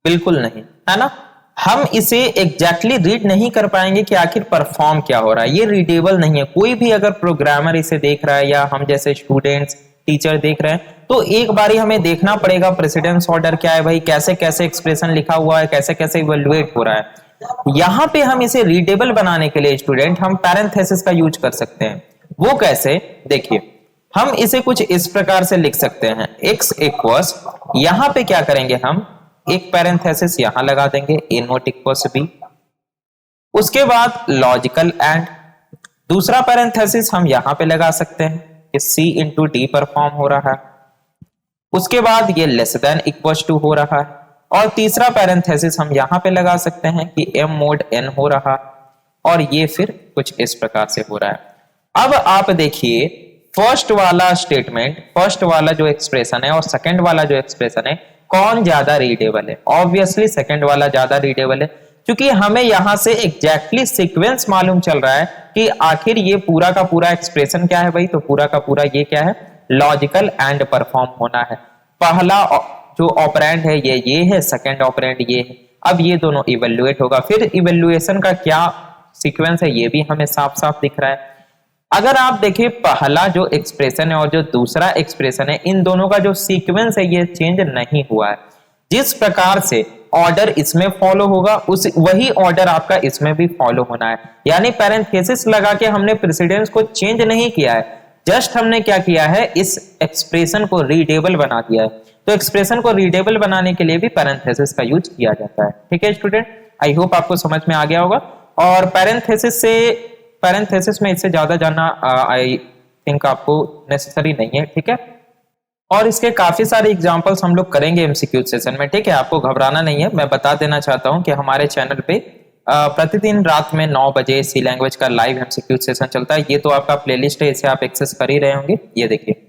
बिल्कुल नहीं, है ना। हम इसे एग्जैक्टली रीड नहीं कर पाएंगे कि आखिर परफॉर्म क्या हो रहा है, ये रीडेबल नहीं है। कोई भी अगर प्रोग्रामर इसे देख रहा है या हम जैसे स्टूडेंट्स टीचर देख रहे हैं तो एक बारी हमें देखना पड़ेगा प्रेसिडेंस ऑर्डर क्या है भाई, कैसे कैसे एक्सप्रेशन लिखा हुआ है, कैसे कैसे इवैल्यूएट हो रहा है। यहां पे हम इसे रीडेबल बनाने के लिए स्टूडेंट हम पैरेंथेसिस का यूज कर सकते हैं। वो कैसे, देखिए हम इसे कुछ इस प्रकार से लिख सकते हैं, x इक्वल्स, यहां पे क्या करेंगे हम एक पैरेंथेसिस यहां लगा देंगे a नोट इक्वल्स b, उसके बाद लॉजिकल एंड, दूसरा पैरेंथेसिस हम यहां पे लगा सकते हैं कि c इंटू डी परफॉर्म हो रहा है, उसके बाद ये लेस देन इक्वल्स टू हो रहा है, और तीसरा पैरेंथेसिस हम यहां पे लगा सकते हैं कि m mod n हो रहा, और ये फिर कुछ इस प्रकार से हो रहा है। अब आप देखिए फर्स्ट वाला स्टेटमेंट, फर्स्ट वाला जो एक्सप्रेशन है और सेकंड वाला जो एक्सप्रेशन है कौन ज्यादा रीडेबल है? ऑब्वियसली सेकंड वाला ज्यादा रीडेबल है, क्योंकि हमें यहां से एग्जैक्टली सीक्वेंस मालूम चल रहा है कि आखिर ये पूरा का पूरा एक्सप्रेशन क्या है भाई, तो पूरा का पूरा ये क्या है, लॉजिकल एंड परफॉर्म होना है। पहला जो ऑपरेंड है ये है, सेकंड ऑपरेंड ये है। अब ये दोनों इवैल्यूएट होगा, फिर इवैल्यूएशन का क्या सीक्वेंस है ये भी हमें साफ साफ दिख रहा है। अगर आप देखिए पहला जो एक्सप्रेशन है और जो दूसरा एक्सप्रेशन है, इन दोनों का जो सीक्वेंस है ये चेंज नहीं हुआ है। जिस प्रकार से ऑर्डर इसमें फॉलो होगा उस वही ऑर्डर आपका इसमें भी फॉलो होना है। यानी पैरेंथेसिस लगा के हमने प्रेसिडेंस को चेंज नहीं किया है, जस्ट हमने क्या किया है, इस एक्सप्रेशन को रीडेबल बना दिया है। तो एक्सप्रेशन को रीडेबल बनाने के लिए भी पैरेंथेसिस का यूज किया जाता है। ठीक है स्टूडेंट, आई होप आपको समझ में आ गया होगा। और पैरेंथेसिस में इससे ज्यादा जानना आई थिंक आपको नेसेसरी नहीं है, ठीक है। और इसके काफी सारे एग्जांपल्स हम लोग करेंगे एमसीक्यू सेशन में, ठीक है, आपको घबराना नहीं है। मैं बता देना चाहता हूं कि हमारे चैनल पे प्रतिदिन रात में 9 बजे सी लैंग्वेज का लाइव एमसीक्यू सेशन चलता है। ये तो आपका प्लेलिस्ट है, इसे आप एक्सेस कर ही रहे होंगे। ये देखिए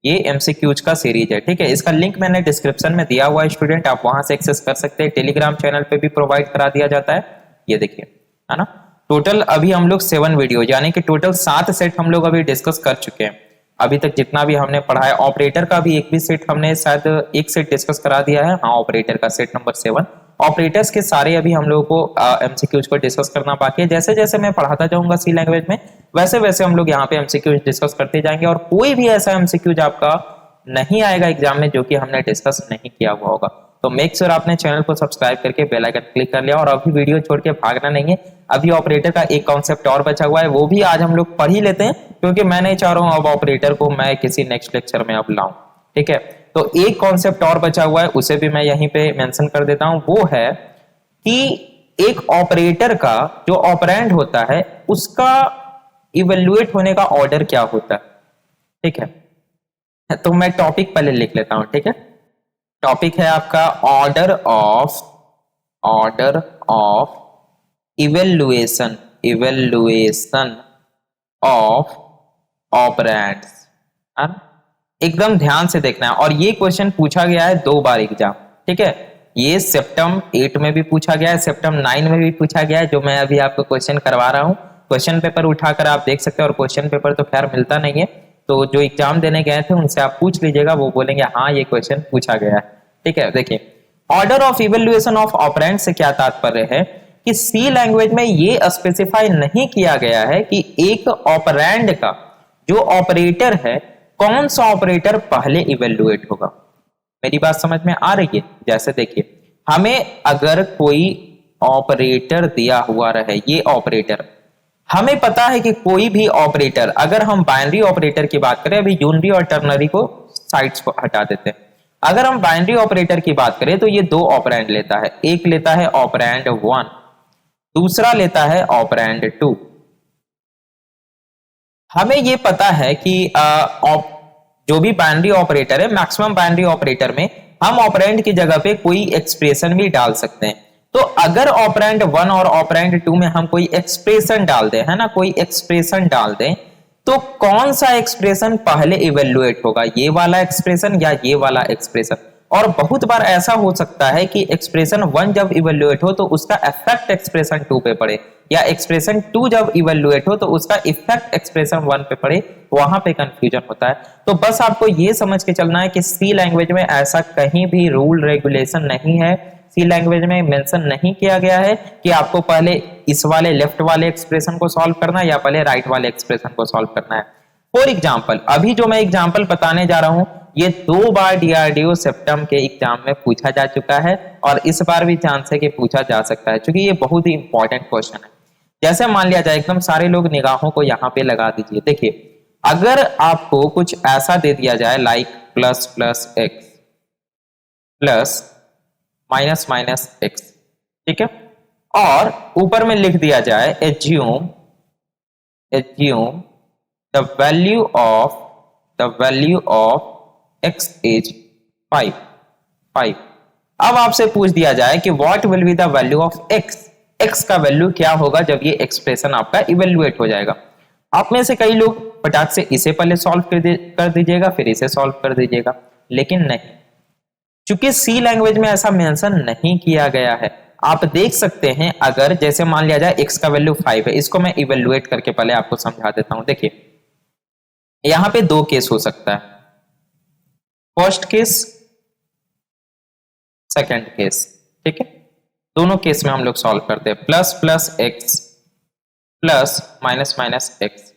ये एमसीक्यूज का सीरीज है, ठीक है। इसका लिंक मैंने डिस्क्रिप्शन में दिया हुआ है स्टूडेंट, आप वहां से एक्सेस कर सकते हैं। टेलीग्राम चैनल पे भी प्रोवाइड करा दिया जाता है। ये देखिए, है ना। टोटल अभी हम लोग 7 वीडियो यानी कि टोटल 7 सेट हम लोग अभी डिस्कस कर चुके हैं। अभी तक जितना भी हमने पढ़ा है, ऑपरेटर का भी एक भी सेट हमने शायद एक सेट डिस्कस करा दिया है। हाँ, ऑपरेटर का सेट नंबर 7। ऑपरेटर्स के सारे अभी हम लोगों को एमसीक्यूज को डिस्कस करना बाकी है। जैसे जैसे मैं पढ़ाता जाऊंगा सी लैंग्वेज में, वैसे वैसे हम लोग यहाँ पे एमसीक्यूज डिस्कस करते जाएंगे। और कोई भी ऐसा एमसीक्यूज आपका नहीं आएगा एग्जाम में जो कि हमने डिस्कस नहीं किया हुआ होगा। तो मेक श्योर आपने चैनल को सब्सक्राइब करके बेल आइकन क्लिक कर लिया। और अभी वीडियो छोड़ के भागना नहीं है, अभी ऑपरेटर का एक कॉन्सेप्ट और बचा हुआ है, वो भी आज हम लोग पढ़ ही लेते हैं। क्योंकि मैं नहीं चाह रहा हूं अब ऑपरेटर को मैं किसी नेक्स्ट लेक्चर में अब लाऊं। ठीक है, तो एक कॉन्सेप्ट और बचा हुआ है, उसे भी मैं यहीं पे मेंशन कर देता हूं। वो है कि एक ऑपरेटर का जो ऑपरेंड होता है उसका इवेल्युएट होने का ऑर्डर क्या होता है। ठीक है, तो मैं टॉपिक पहले लिख लेता हूं। ठीक है, टॉपिक है आपका order of evaluation of operands. एकदम ध्यान से देखना है, और ये क्वेश्चन पूछा गया है 2 बार एग्जाम। ठीक है, ये सेप्टम 8 में भी पूछा गया है, सेप्टम 9 में भी पूछा गया है, जो मैं अभी आपको क्वेश्चन करवा रहा हूं। क्वेश्चन पेपर उठाकर आप देख सकते हैं, और क्वेश्चन पेपर तो खैर मिलता नहीं है, तो जो एग्जाम देने गए थे उनसे आप पूछ लीजिएगा, वो बोलेंगे हाँ ये क्वेश्चन पूछा गया है। ठीक है, देखिए order of evaluation of operand से क्या तात्पर्य है कि सी लैंग्वेज में ये स्पेसिफाई नहीं किया गया है कि एक ऑपरेंड का जो ऑपरेटर है कौन सा ऑपरेटर पहले इवेल्युएट होगा। मेरी बात समझ में आ रही है? जैसे देखिए, हमें अगर कोई ऑपरेटर दिया हुआ रहे, ये ऑपरेटर, हमें पता है कि कोई भी ऑपरेटर, अगर हम बाइनरी ऑपरेटर की बात करें, अभी यूनरी और टर्नरी को साइड्स को हटा देते हैं, अगर हम बाइनरी ऑपरेटर की बात करें तो ये 2 ऑपरेंड लेता है। एक लेता है ऑपरेंड 1, दूसरा लेता है ऑपरेंड 2। हमें ये पता है कि जो भी बाइनरी ऑपरेटर है, मैक्सिमम बाइनरी ऑपरेटर में हम ऑपरेंड की जगह पे कोई एक्सप्रेशन भी डाल सकते हैं। तो अगर ऑपरेंड 1 और ऑपरेंड 2 में हम कोई एक्सप्रेशन डाल दें, है ना, कोई एक्सप्रेशन डाल दें, तो कौन सा एक्सप्रेशन पहले इवेल्युएट होगा, ये वाला एक्सप्रेशन या ये वाला एक्सप्रेशन। और बहुत बार ऐसा हो सकता है कि एक्सप्रेशन 1 जब इवेल्युएट हो तो उसका इफेक्ट एक्सप्रेशन 2 पे पड़े, या एक्सप्रेशन 2 जब इवेल्युएट हो तो उसका इफेक्ट एक्सप्रेशन 1 पे पड़े, वहां पे कंफ्यूजन होता है। तो बस आपको ये समझ के चलना है कि सी लैंग्वेज में ऐसा कहीं भी रूल रेगुलेशन नहीं है, सी लैंग्वेज में मेंशन नहीं किया गया है कि आपको पहले इस वाले लेफ्ट वाले एक्सप्रेशन को सॉल्व करना है या पहले राइट वाले एक्सप्रेशन को सॉल्व करना है। फॉर एग्जांपल, अभी जो मैं एग्जांपल बताने जा रहा हूं ये 2 बार डीआरडीओ सेप्टम के एग्जाम में पूछा जा चुका है, और इस बार भी चांस है कि पूछा जा सकता है, क्योंकि ये बहुत ही इंपॉर्टेंट क्वेश्चन है। जैसे मान लिया जाए, एकदम सारे लोग निगाहों को यहाँ पे लगा दीजिए। देखिए, अगर आपको कुछ ऐसा दे दिया जाए like plus plus x plus minus minus x, ठीक है, और ऊपर में लिख दिया जाए assume the value of x is 5। अब आपसे पूछ दिया जाए कि what will be the value of x का वैल्यू क्या होगा जब ये एक्सप्रेशन आपका इवेल्युएट हो जाएगा। आप में से कई लोग फटाक से इसे पहले सॉल्व कर दीजिएगा, फिर इसे सॉल्व कर दीजिएगा, लेकिन नहीं, चूंकि सी लैंग्वेज में ऐसा मेंशन नहीं किया गया है। आप देख सकते हैं, अगर जैसे मान लिया जाए x का वैल्यू 5 है, इसको मैं इवेल्युएट करके पहले आपको समझा देता हूं। देखिए, यहां पे 2 केस हो सकता है, फर्स्ट केस, सेकंड केस। ठीक है, दोनों केस में हम लोग सॉल्व करते हैं। Plus plus x plus minus minus x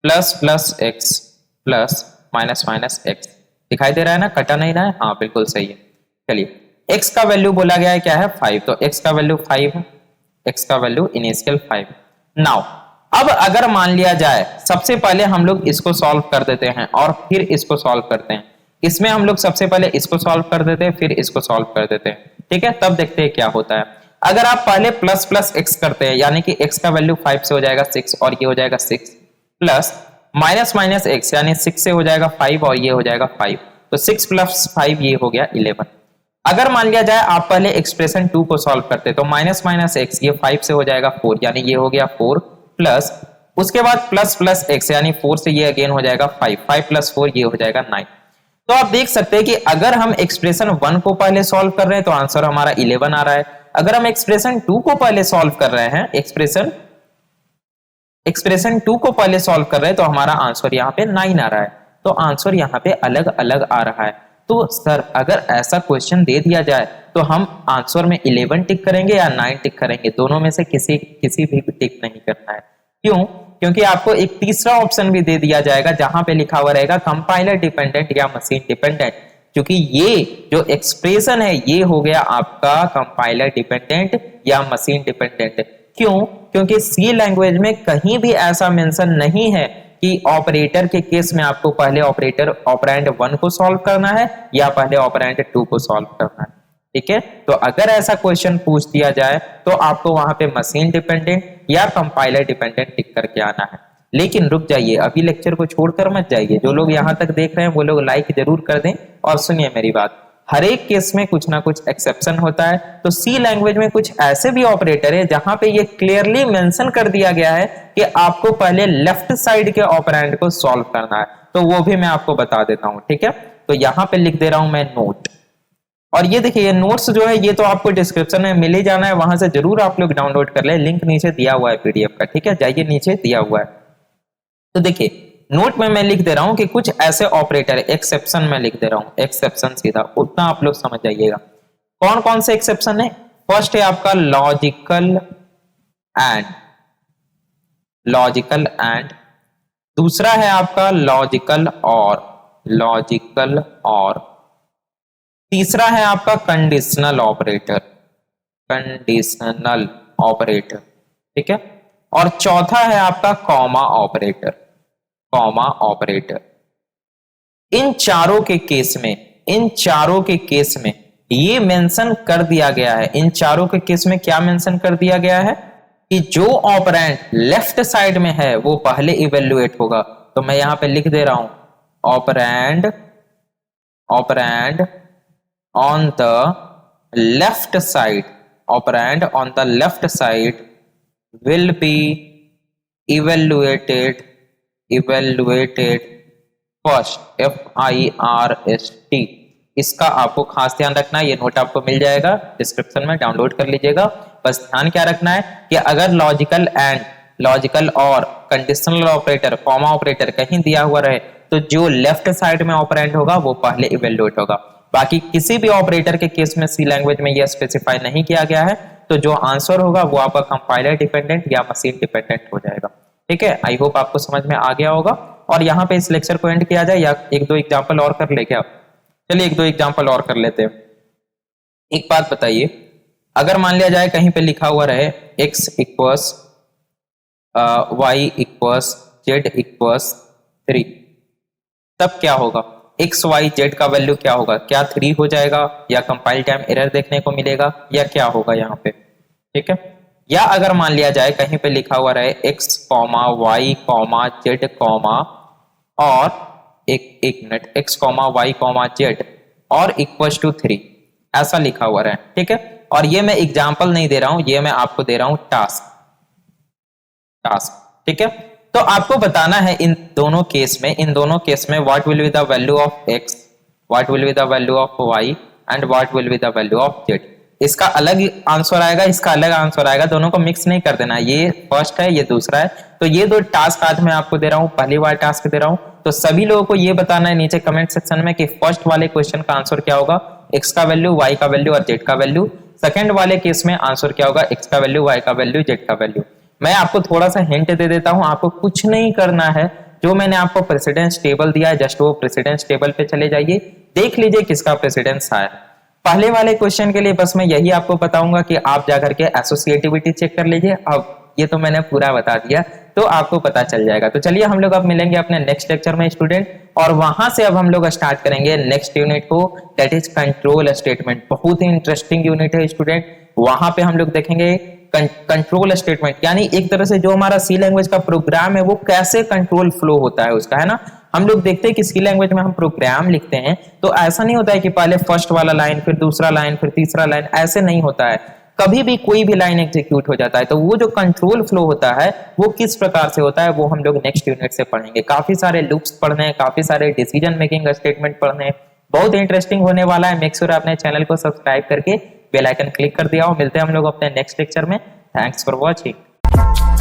plus plus x plus minus minus x. दिखाई दे रहा है ना, कटा नहीं रहा है? हाँ बिल्कुल सही है। चलिए, x का वैल्यू बोला गया है क्या है, 5, तो x का वैल्यू 5 है, x का वैल्यू इनिशियल 5। नाउ अब अगर मान लिया जाए, सबसे पहले हम लोग इसको सॉल्व कर देते हैं और फिर इसको सॉल्व करते हैं। इसमें हम लोग सबसे पहले इसको सॉल्व कर देते हैं, फिर इसको सॉल्व कर देते हैं। ठीक है, तब देखते हैं क्या होता है। अगर आप पहले प्लस प्लस x करते हैं, यानी कि x का वैल्यू 5 से हो जाएगा 6 और ये हो जाएगा 6, प्लस माइनस माइनस x यानी 6 से हो जाएगा 5 और ये हो जाएगा 5, तो 6 प्लस 5 ये हो गया 11। अगर मान लिया जाए आप पहले एक्सप्रेशन 2 को सॉल्व करते, तो माइनस माइनस एक्स ये 5 से हो जाएगा 4, यानी ये हो गया 4, प्लस उसके बाद प्लस प्लस एक्स यानी 4 से ये अगेन हो जाएगा 5, 5 प्लस 4 ये हो जाएगा 9। तो आप देख सकते हैं कि अगर हम एक्सप्रेशन 1 को पहले सॉल्व कर रहे हैं तो आंसर हमारा 11 आ रहा है। अगर हम एक्सप्रेशन 2 को पहले सॉल्व कर रहे हैं, एक्सप्रेशन 2 को पहले सॉल्व कर रहे हैं, तो हमारा आंसर यहाँ पे 9 आ रहा है। तो आंसर यहाँ पे अलग अलग आ रहा है। तो सर अगर ऐसा क्वेश्चन दे दिया जाए तो हम आंसर में 11 टिक करेंगे या 9 टिक करेंगे? दोनों में से किसी भी टिक नहीं करना है। क्यों? क्योंकि आपको एक तीसरा ऑप्शन भी दे दिया जाएगा जहां पे लिखा हुआ रहेगा कंपाइलर डिपेंडेंट या मशीन डिपेंडेंट, क्योंकि ये जो एक्सप्रेशन है ये हो गया आपका कंपाइलर डिपेंडेंट या मशीन डिपेंडेंट। क्यों? क्योंकि सी लैंग्वेज में कहीं भी ऐसा मेंशन नहीं है कि ऑपरेटर के केस में आपको पहले ऑपरेटर ऑपरेंड 1 को सॉल्व करना है या पहले ऑपरेंड 2 को सॉल्व करना है। ठीक है, तो अगर ऐसा क्वेश्चन पूछ दिया जाए तो आपको वहां पे मशीन डिपेंडेंट या कंपाइलर डिपेंडेंट टिक करके आना है। लेकिन रुक जाइए, अभी लेक्चर को छोड़कर मत जाइए। जो लोग यहां तक देख रहे हैं वो लोग लाइक जरूर कर दें और सुनिए मेरी बात। हर एक केस में कुछ ना कुछ एक्सेप्शन होता है। तो सी लैंग्वेज में कुछ ऐसे भी ऑपरेटर है जहां पे ये क्लियरली मेंशन कर दिया गया है कि आपको पहले लेफ्ट साइड के ऑपरेंड को सॉल्व करना है। तो वो भी मैं आपको बता देता हूं। ठीक है, तो यहां पे लिख दे रहा हूं मैं नोट। और ये देखिए, ये नोट्स जो है ये तो आपको डिस्क्रिप्शन में मिल ही जाना है, वहां से जरूर आप लोग डाउनलोड कर ले। लिंक नीचे दिया हुआ है पीडीएफ का। ठीक है, जाइए नीचे दिया हुआ है। तो देखिए नोट में मैं लिख दे रहा हूं कि कुछ ऐसे ऑपरेटर, एक्सेप्शन में लिख दे रहा हूं, एक्सेप्शन सीधा, उतना आप लोग समझ जाइएगा। कौन कौन से एक्सेप्शन है? फर्स्ट है आपका लॉजिकल एंड, लॉजिकल एंड। दूसरा है आपका लॉजिकल और, लॉजिकल और। तीसरा है आपका कंडीशनल ऑपरेटर, कंडीशनल ऑपरेटर। ठीक है, और चौथा है आपका कॉमा ऑपरेटर, कॉमा ऑपरेटर। इन चारों के केस में, इन चारों के केस में ये मेंशन कर दिया गया है, इन चारों के केस में क्या मेंशन कर दिया गया है कि जो ऑपरेंड लेफ्ट साइड में है वो पहले इवेल्युएट होगा। तो मैं यहां पे लिख दे रहा हूं operand, operand on the left side, operand on the left side will be evaluated, evaluated first, FIRST। इसका आपको खास ध्यान रखना है। ये नोट आपको मिल जाएगा डिस्क्रिप्शन में, डाउनलोड कर लीजिएगा। बस ध्यान क्या रखना है कि अगर लॉजिकल एंड, लॉजिकल और, कंडीशनल ऑपरेटर, कॉमा ऑपरेटर कहीं दिया हुआ रहे तो जो लेफ्ट साइड में ऑपरेंड होगा वो पहले इवेल्युएट होगा। बाकी किसी भी ऑपरेटर के केस में सी लैंग्वेज में यह स्पेसिफाई नहीं किया गया है। तो जो आंसर होगा वो आपका कंपाइलर डिपेंडेंट या मशीन डिपेंडेंट हो जाएगा। ठीक है, आई होप आपको समझ में आ गया होगा। और यहाँ पे इस लेक्चर को एंड किया जाए या एक दो एग्जांपल और कर ले क्या? चलिए एक दो एग्जांपल और कर लेते हैं। एक बात बताइए, अगर मान लिया जाए कहीं पे लिखा हुआ रहे x equals y equals z equals 3, तब क्या होगा? एक्स वाई जेड का वैल्यू क्या होगा? क्या 3 हो जाएगा या कंपाइल टाइम एरर देखने को मिलेगा या क्या होगा यहाँ पे? ठीक है, या अगर मान लिया जाए कहीं पे लिखा हुआ रहे x comma y comma z comma और एक minute, x comma y comma z और इक्वल्स टू 3, ऐसा लिखा हुआ रहे। ठीक है, और ये मैं एग्जाम्पल नहीं दे रहा हूं, ये मैं आपको दे रहा हूं टास्क, टास्क। ठीक है, तो आपको बताना है इन दोनों केस में, इन दोनों केस में what will be the value of x, what will be the value of y and what will be the value of z। इसका अलग आंसर आएगा, इसका अलग आंसर आएगा, दोनों को मिक्स नहीं कर देना। ये फर्स्ट है, ये दूसरा है। तो ये दो टास्क आज मैं आपको दे रहा हूं, पहली बार टास्क दे रहा हूं। तो सभी लोगों को ये बताना है नीचे कमेंट सेक्शन में कि फर्स्ट वाले क्वेश्चन का आंसर क्या होगा, x का वैल्यू, y का वैल्यू और z का वैल्यू। सेकंड वाले केस में आंसर क्या होगा, x का वैल्यू, y का वैल्यू, z का वैल्यू। मैं आपको थोड़ा सा हिंट दे देता हूं, आपको कुछ नहीं करना है। जो मैंने आपको प्रेसिडेंस टेबल दिया है, जस्ट वो प्रेसिडेंस टेबल पे चले जाइए, देख लीजिए किसका प्रेसिडेंस आया। पहले वाले क्वेश्चन के लिए बस मैं यही आपको बताऊंगा कि आप जाकर के एसोसिएटिविटी चेक कर लीजिए। अब ये तो मैंने पूरा बता दिया, तो आपको पता चल जाएगा। तो चलिए हम लोग अब मिलेंगे अपने नेक्स्ट लेक्चर में स्टूडेंट, और वहां से अब हम लोग स्टार्ट करेंगे नेक्स्ट यूनिट को, दैट इज कंट्रोल स्टेटमेंट। बहुत ही इंटरेस्टिंग यूनिट है स्टूडेंट। वहां पे हम लोग देखेंगे कंट्रोल स्टेटमेंट, यानी एक तरह से जो हमारा सी लैंग्वेज का प्रोग्राम है वो कैसे कंट्रोल फ्लो होता है उसका, है ना। हम लोग देखते हैं कि सी लैंग्वेज में हम प्रोग्राम लिखते हैं तो ऐसा नहीं होता है कि पहले फर्स्ट वाला लाइन, फिर दूसरा लाइन, फिर तीसरा लाइन, ऐसे नहीं होता है। कभी भी कोई भी लाइन एग्जीक्यूट हो जाता है। तो वो जो कंट्रोल फ्लो होता है वो किस प्रकार से होता है वो हम लोग नेक्स्ट यूनिट से पढ़ेंगे। काफी सारे लूप्स पढ़ने हैं, काफी सारे डिसीजन मेकिंग स्टेटमेंट पढ़ने हैं, बहुत इंटरेस्टिंग होने वाला है। मेक श्योर अपने चैनल को सब्सक्राइब करके बेल आइकन क्लिक कर दिया हो। मिलते हैं हम लोग अपने नेक्स्ट लेक्चर में। Thanks for watching.